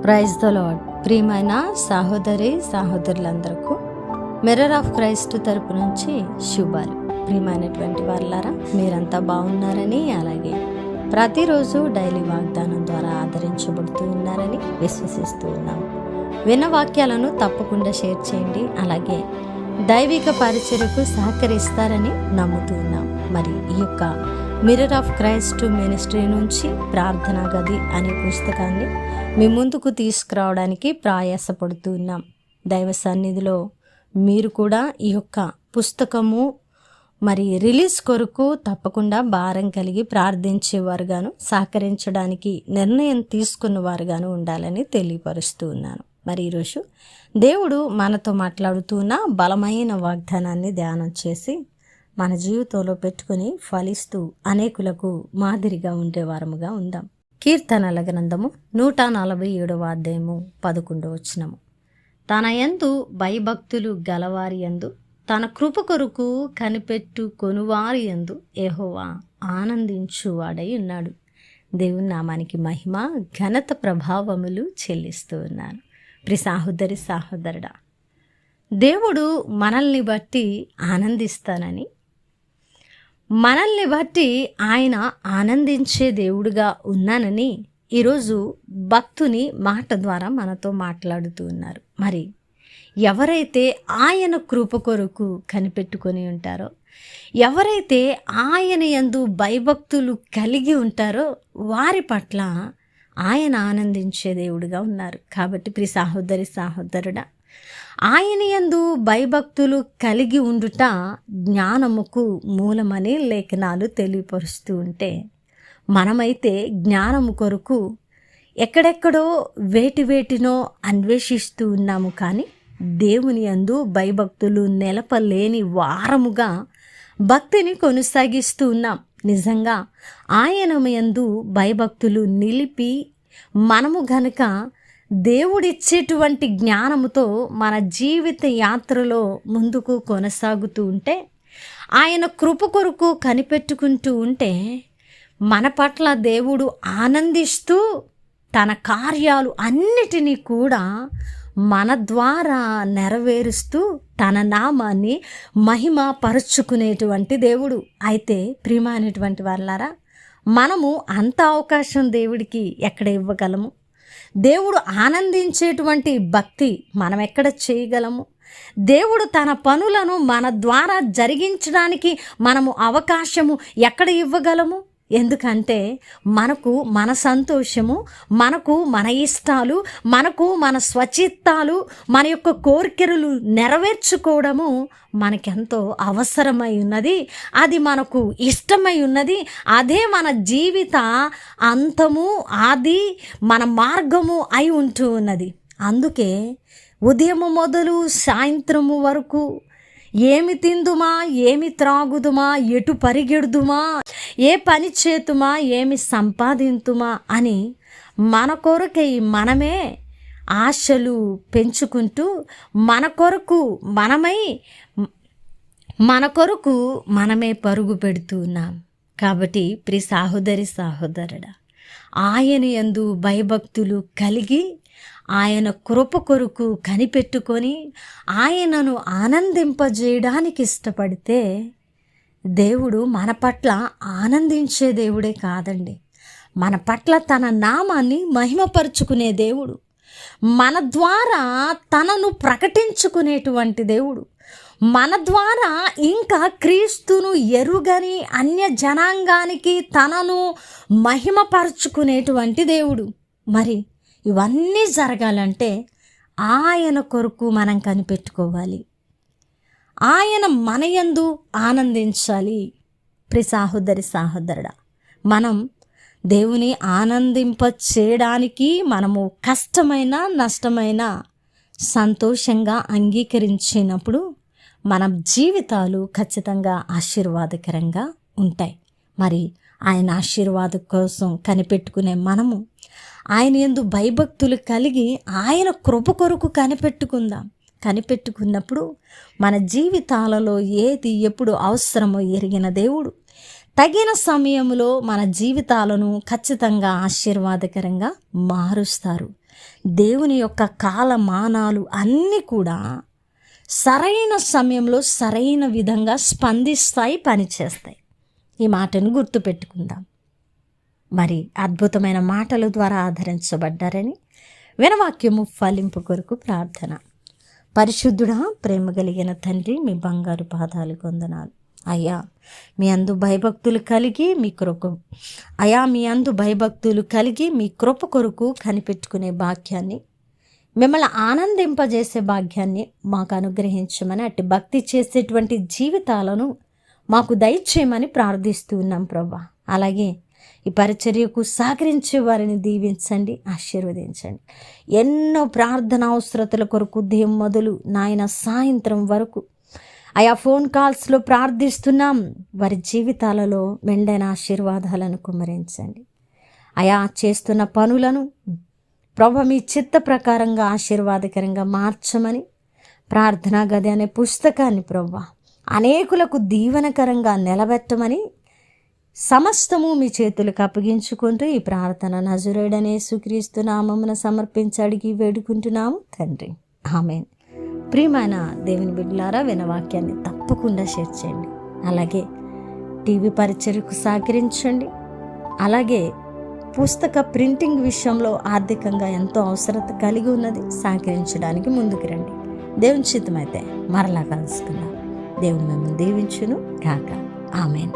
Praise the lord. ప్రియమైన సహోదరి సహోదరులందరికీ mirror of Christ తరపు నుంచి శుభాలు. ప్రియమైనటువంటి వారులారా, మీరంతా బాగున్నారని, అలాగే ప్రతిరోజు డైలీ వాగ్దానం ద్వారా ఆదరించబడుతూ ఉన్నారని విశ్వసిస్తూ ఉన్నాం. విన్న వాక్యాలను తప్పకుండా షేర్ చేయండి, అలాగే దైవిక పరిచర్యకు సహకరిస్తారని నమ్ముతూ ఉన్నాం. మరి ఈ యొక్క మిర్రర్ ఆఫ్ క్రైస్ట్ మినిస్ట్రీ నుంచి ప్రార్థనా గది అనే పుస్తకాన్ని మీ ముందుకు తీసుకురావడానికి ప్రయాసపడుతూ ఉన్నాం. దైవ సన్నిధిలో మీరు కూడా ఈ యొక్క పుస్తకము మరి రిలీజ్ కొరకు తప్పకుండా భారం కలిగి ప్రార్థించేవారుగాను, సహకరించడానికి నిర్ణయం తీసుకున్నవారుగాను ఉండాలని తెలియపరుస్తూ ఉన్నాను. మరి ఈరోజు దేవుడు మనతో మాట్లాడుతున్న బలమైన వాగ్దానాన్ని ధ్యానం చేసి మన జీవితంలో పెట్టుకుని ఫలిస్తూ అనేకులకు మాదిరిగా ఉండేవారముగా ఉందాం. కీర్తనల గ్రంథము 147వ అధ్యాయము 11వ వచనము. తన యందు భయభక్తులు గలవారి యందు, తన కృప కొరకు కనిపెట్టు కొనువారి యందు యెహోవా ఆనందించువాడై ఉన్నాడు. దేవుని నామానికి మహిమ ఘనత ప్రభావములు చెల్లిస్తూ ఉన్నాను. ప్రియ సహోదరి సహోదరుడా, దేవుడు మనల్ని బట్టి ఆనందిస్తానని, మనల్ని బట్టి ఆయన ఆనందించే దేవుడుగా ఉన్నానని ఈరోజు భక్తుని మాట ద్వారా మనతో మాట్లాడుతూ ఉన్నారు. మరి ఎవరైతే ఆయన కృప కొరకు కనిపెట్టుకొని ఉంటారో, ఎవరైతే ఆయన యందు భయభక్తులు కలిగి ఉంటారో వారి పట్ల ఆయన ఆనందించే దేవుడుగా ఉన్నారు. కాబట్టి ప్రియ సహోదరి సహోదరుడా, ఆయన యందు భయభక్తులు కలిగి ఉండుట జ్ఞానముకు మూలమని లేఖనాలు తెలియపరుస్తూ ఉంటే, మనమైతే జ్ఞానము కొరకు ఎక్కడెక్కడో వేటినో అన్వేషిస్తూ ఉన్నాము. కానీ దేవుని యందు భయభక్తులు నెలపలేని వారముగా భక్తిని కొనసాగిస్తూ ఉన్నాం. నిజంగా ఆయన యందు భయభక్తులు నిలిపి మనము గనక దేవుడిచ్చేటువంటి జ్ఞానముతో మన జీవిత యాత్రలో ముందుకు కొనసాగుతూ ఉంటే, ఆయన కృప కొరకు కనిపెట్టుకుంటూ ఉంటే, మన పట్ల దేవుడు ఆనందిస్తూ తన కార్యాలు అన్నిటినీ కూడా మన ద్వారా నెరవేరుస్తూ తన నామాన్ని మహిమ పరుచుకునేటువంటి దేవుడు. అయితే ప్రియమైనటువంటి వాళ్ళారా, మనము అంత అవకాశం దేవుడికి ఎక్కడ ఇవ్వగలము? దేవుడు ఆనందించేటువంటి భక్తి మనం ఎక్కడ చేయగలము? దేవుడు తన పనులను మన ద్వారా జరిగించడానికి మనము అవకాశము ఎక్కడ ఇవ్వగలము? ఎందుకంటే మనకు మన సంతోషము, మనకు మన ఇష్టాలు, మనకు మన స్వచిత్తాలు, మన యొక్క కోరికలు నెరవేర్చుకోవడము మనకెంతో అవసరమై ఉన్నది. అది మనకు ఇష్టమై ఉన్నది. అదే మన జీవిత అంతము, ఆది మన మార్గము అయి ఉంటూ ఉన్నది. అందుకే ఉదయము మొదలు సాయంత్రము వరకు ఏమి తిందుమా, ఏమి త్రాగుదుమా, ఎటు పరిగెడుదుమా, ఏ పని చేతుమా, ఏమి సంపాదింతుమా అని మన కొరకై మనమే ఆశలు పెంచుకుంటూ మన కొరకు మనమే పరుగు పెడుతూ ఉన్నాం. కాబట్టి ప్రియ సహోదరి సహోదరుడా, ఆయన యందు భయభక్తులు కలిగి ఆయన కృప కొరకు కనిపెట్టుకొని ఆయనను ఆనందింపజేయడానికి ఇష్టపడితే, దేవుడు మన పట్ల ఆనందించే దేవుడే కాదండి, మన పట్ల తన నామాన్ని మహిమపరుచుకునే దేవుడు, మన ద్వారా తనను ప్రకటించుకునేటువంటి దేవుడు, మన ద్వారా ఇంకా క్రీస్తును ఎరుగని అన్య జనాంగానికి తనను మహిమపరుచుకునేటువంటి దేవుడు. మరి ఇవన్నీ జరగాలంటే ఆయన కొరకు మనం కనిపెట్టుకోవాలి, ఆయన మన యందు ఆనందించాలి. ప్రియ సహోదరి సహోదరుడా, మనం దేవుని ఆనందింప చేయడానికి మనము కష్టమైన నష్టమైన సంతోషంగా అంగీకరించినప్పుడు మన జీవితాలు ఖచ్చితంగా ఆశీర్వాదకరంగా ఉంటాయి. మరి ఆయన ఆశీర్వాదం కోసం కనిపెట్టుకునే మనము ఆయన యందు భయభక్తులు కలిగి ఆయన కృప కొరకు కనిపెట్టుకుందాం. కనిపెట్టుకున్నప్పుడు మన జీవితాలలో ఏది ఎప్పుడు అవసరమో ఎరిగిన దేవుడు తగిన సమయంలో మన జీవితాలను ఖచ్చితంగా ఆశీర్వాదకరంగా మారుస్తారు. దేవుని యొక్క కాలమానాలు అన్నీ కూడా సరైన సమయంలో సరైన విధంగా స్పందిస్తాయి, పనిచేస్తాయి. ఈ మాటను గుర్తుపెట్టుకుందాం. మరి అద్భుతమైన మాటల ద్వారా ఆదరించబడ్డారని వినవాక్యము ఫలింపు కొరకు ప్రార్థన. పరిశుద్ధుడా, ప్రేమ కలిగిన తండ్రి, మీ బంగారు పాదాలు వందనాలు. అయ్యా, మీ అందు భయభక్తులు కలిగి మీ కృప కొరకు కనిపెట్టుకునే భాగ్యాన్ని, మిమ్మల్ని ఆనందింపజేసే భాగ్యాన్ని మాకు అనుగ్రహించమని, అట్టి భక్తి చేసేటువంటి జీవితాలను మాకు దయచేయమని ప్రార్థిస్తూ ఉన్నాం ప్రభా. అలాగే ఈ పరిచర్యకు సహకరించే వారిని దీవించండి, ఆశీర్వదించండి. ఎన్నో ప్రార్థన అవసరతల కొరకు ఉదయం మొదలు నాయన సాయంత్రం వరకు ఆయా ఫోన్ కాల్స్లో ప్రార్థిస్తున్నాం. వారి జీవితాలలో మెండైన ఆశీర్వాదాలను కుమ్మరించండి. ఆయా చేస్తున్న పనులను ప్రభు మీ చిత్త ప్రకారంగా ఆశీర్వాదకరంగా మార్చమని, ప్రార్థనా గది అనే పుస్తకాన్ని ప్రభు అనేకులకు దీవెనకరంగా నిలబెట్టమని సమస్తము మీ చేతులకు అప్పగించుకుంటూ ఈ ప్రార్థన నజరేయుడైన యేసుక్రీస్తు నామమున సమర్పించి అడిగి వేడుకుంటున్నాము తండ్రి, ఆమేన్. ప్రియమైన దేవుని బిడ్డలారా, వినవాక్యాన్ని తప్పకుండా షేర్ చేయండి. అలాగే టీవీ పరిచర్యకు సహకరించండి. అలాగే పుస్తక ప్రింటింగ్ విషయంలో ఆర్థికంగా ఎంతో అవసరత కలిగి ఉన్నది, సహకరించడానికి ముందుకు రండి. దేవుని చిత్తమైతే మరలా కలుసుకుందాం. దేవుడు మిమ్మల్ని దీవించును గాక. ఆమేన్.